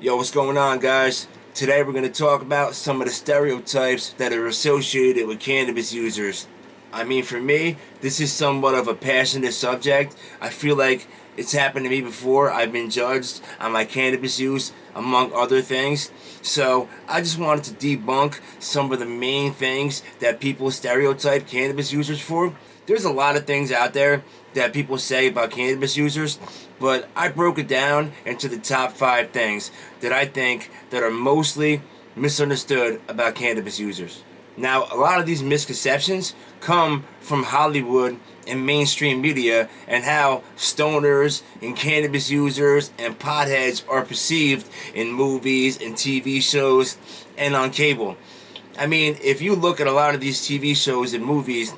Yo, what's going on, guys? Today we're going to talk about some of the stereotypes that are associated with cannabis users. I mean, for me, this is somewhat of a passionate subject. I feel like it's happened to me before. I've been judged on my cannabis use, among other things. So I just wanted to debunk some of the main things that people stereotype cannabis users for. There's a lot of things out there that people say about cannabis users, but I broke it down into the top 5 things that I think that are mostly misunderstood about cannabis users. Now, a lot of these misconceptions come from Hollywood and mainstream media and how stoners and cannabis users and potheads are perceived in movies and TV shows and on cable. I mean, if you look at a lot of these TV shows and movies,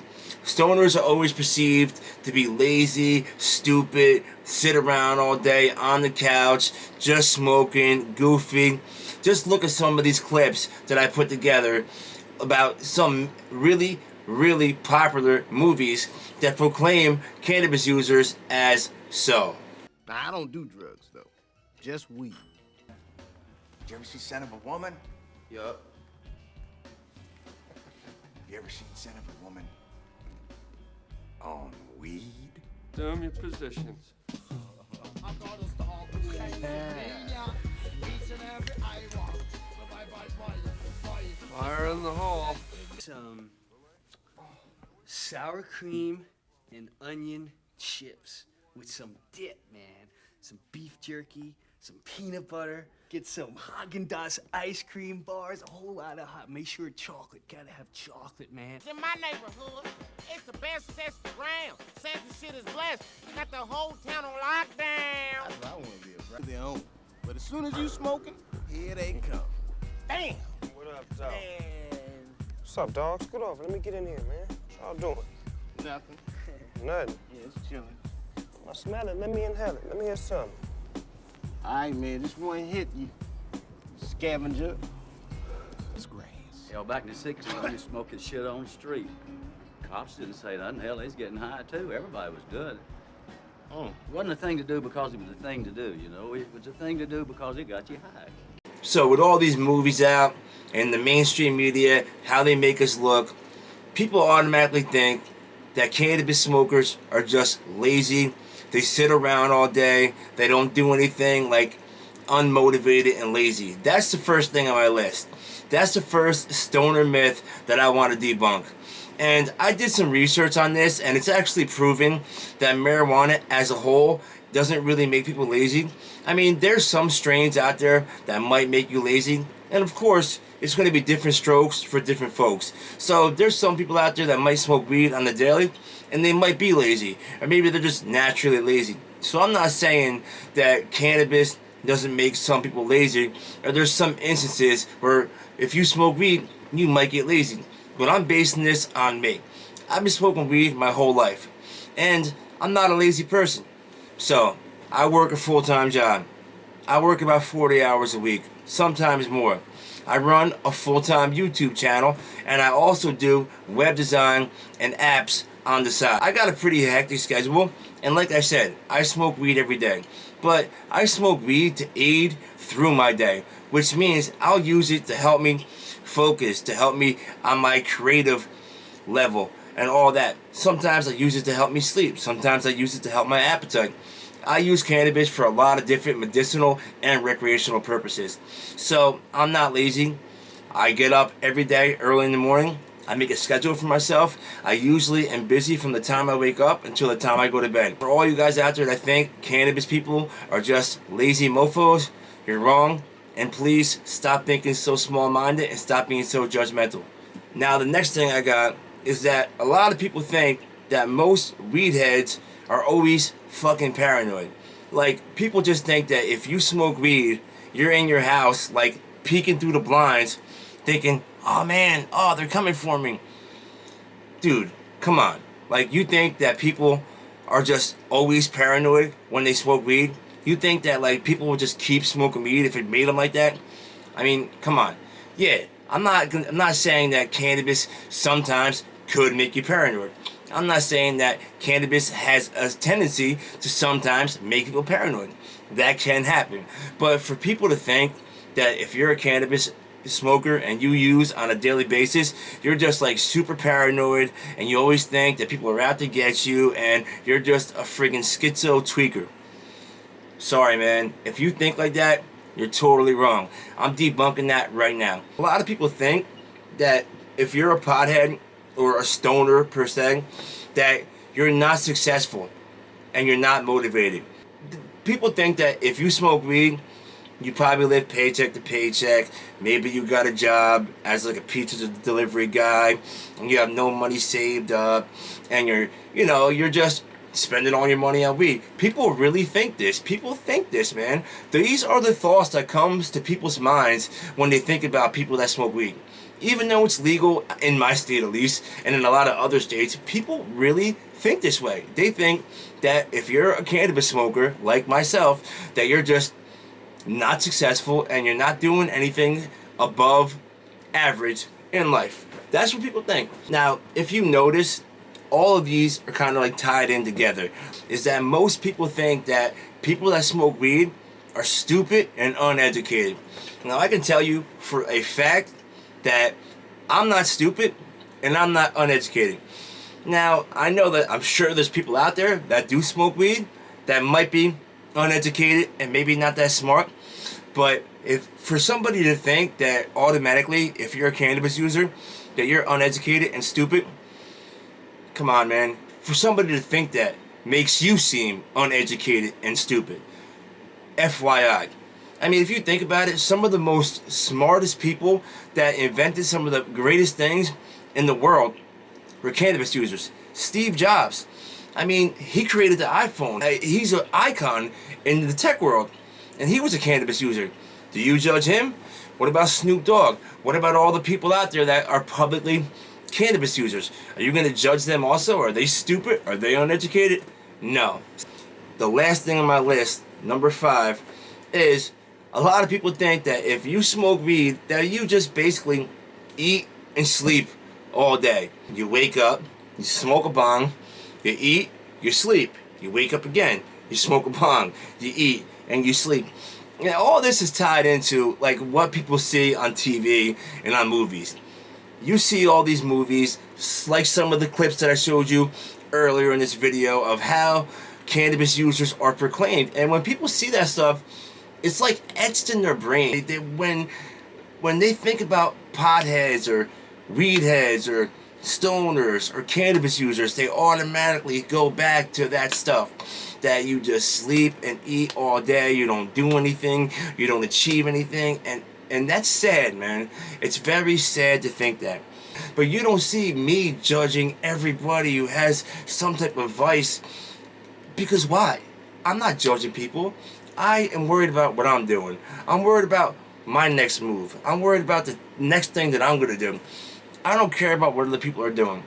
stoners are always perceived to be lazy, stupid, sit around all day on the couch, just smoking, goofy. Just look at some of these clips that I put together about some really popular movies that proclaim cannabis users as so. Now, I don't do drugs, though. Just weed. Did you ever see Son of a Woman? Yup. You ever seen Son of a Woman on weed? Damn your positions. Fire in the hall. Some sour cream and onion chips with some dip, man. Some beef jerky, some peanut butter. Get some Haagen-Dazs ice cream bars, a whole lot of hot. Make sure chocolate. Gotta have chocolate, man. In my neighborhood, it's the best Sesame around. Sesame shit is blessed. Got the whole town on lockdown. That's what I want to be a brother. Their own. But as soon as you smoking, here they come. Damn. What up, dog? And What's up, dog? Scoot over. Let me get in here, man. What y'all doing? Nothing. Nothing. Yeah, it's chilling. I smell it. Let me inhale it. Let me hear something. All right, man, this one hit you. Scavenger. It's grass. Hell, back in the 60s, when you smoking shit on the street. Cops didn't say nothing. Hell, he's getting high, too. Everybody was doing it. It wasn't a thing to do because it was a thing to do, you know? It was a thing to do because it got you high. So with all these movies out and the mainstream media, how they make us look, people automatically think that cannabis smokers are just lazy. They sit around all day. They don't do anything, like unmotivated and lazy. That's the first thing on my list. That's the first stoner myth that I want to debunk. And I did some research on this, and it's actually proven that marijuana as a whole doesn't really make people lazy. I mean, there's some strains out there that might make you lazy, and of course, it's going to be different strokes for different folks. So there's some people out there that might smoke weed on the daily, and they might be lazy, or maybe they're just naturally lazy. So I'm not saying that cannabis doesn't make some people lazy, or there's some instances where if you smoke weed, you might get lazy. But I'm basing this on me. I've been smoking weed my whole life, and I'm not a lazy person. So I work a full-time job. I work about 40 hours a week, sometimes more. I run a full-time YouTube channel, and I also do web design and apps on the side. I got a pretty hectic schedule, and like I said, I smoke weed every day. But I smoke weed to aid through my day, which means I'll use it to help me focus, to help me on my creative level and all that. Sometimes I use it to help me sleep. Sometimes I use it to help my appetite. I use cannabis for a lot of different medicinal and recreational purposes. So I'm not lazy. I get up every day early in the morning. I make a schedule for myself. I usually am busy from the time I wake up until the time I go to bed. For all you guys out there that think cannabis people are just lazy mofos, you're wrong. And please stop thinking so small-minded and stop being so judgmental. Now the next thing I got is that a lot of people think that most weed heads are always fucking paranoid. Like, people just think that if you smoke weed, you're in your house, like, peeking through the blinds, thinking, oh man, oh, they're coming for me. Dude, come on. Like, you think that people are just always paranoid when they smoke weed? You think that, like, people will just keep smoking weed if it made them like that? I mean, come on. Yeah, I'm not saying that cannabis sometimes could make you paranoid. I'm not saying that cannabis has a tendency to sometimes make people paranoid. that can happen. But for people to think that if you're a cannabis smoker and you use on a daily basis, you're just like super paranoid and you always think that people are out to get you and you're just a friggin' schizo tweaker. Sorry, man. If you think like that, you're totally wrong. I'm debunking that right now. A lot of people think that if you're a pothead or a stoner per se, that you're not successful and you're not motivated. People think that if you smoke weed, you probably live paycheck to paycheck. Maybe you got a job as like a pizza delivery guy and you have no money saved up and you're just spending all your money on weed. People really think this. People think this, man. These are the thoughts that comes to people's minds when they think about people that smoke weed. Even though it's legal in my state at least, and in a lot of other states, people really think this way. They think that if you're a cannabis smoker, like myself, that you're just not successful and you're not doing anything above average in life. That's what people think. Now, if you notice, all of these are kind of like tied in together. Is that most people think that people that smoke weed are stupid and uneducated. Now, I can tell you for a fact that I'm not stupid and I'm not uneducated. Now, I know that I'm sure there's people out there that do smoke weed that might be uneducated and maybe not that smart. But if for somebody to think that automatically, if you're a cannabis user, that you're uneducated and stupid, come on, man. For somebody to think that makes you seem uneducated and stupid. FYI. I mean, if you think about it, some of the most smartest people that invented some of the greatest things in the world were cannabis users. Steve Jobs. I mean, he created the iPhone. He's an icon in the tech world. And he was a cannabis user. Do you judge him? What about Snoop Dogg? What about all the people out there that are publicly cannabis users? Are you going to judge them also? Are they stupid? Are they uneducated? No. The last thing on my list, number 5, is a lot of people think that if you smoke weed, that you just basically eat and sleep all day. You wake up, you smoke a bong, you eat, you sleep. You wake up again, you smoke a bong, you eat, and you sleep. And all this is tied into like what people see on TV and on movies. You see all these movies, like some of the clips that I showed you earlier in this video of how cannabis users are proclaimed. And when people see that stuff, it's like etched in their brain. When they think about potheads or weed heads or stoners or cannabis users, they automatically go back to that stuff. That you just sleep and eat all day, you don't do anything, you don't achieve anything, and that's sad, man. It's very sad to think that. But you don't see me judging everybody who has some type of vice, because why? I'm not judging people. I am worried about what I'm doing. I'm worried about my next move. I'm worried about the next thing that I'm gonna do. I don't care about what other people are doing.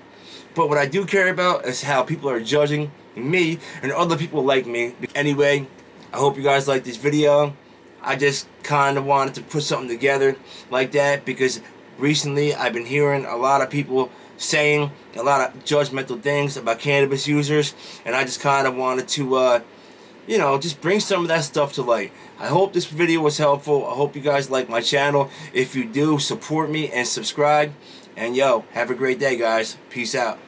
But what I do care about is how people are judging me and other people like me. Anyway, I hope you guys like this video. I just kind of wanted to put something together like that because recently I've been hearing a lot of people saying a lot of judgmental things about cannabis users, and I just kind of wanted to just bring some of that stuff to light. I hope this video was helpful. I hope you guys like my channel. If you do, support me and subscribe. And yo, have a great day, guys. Peace out.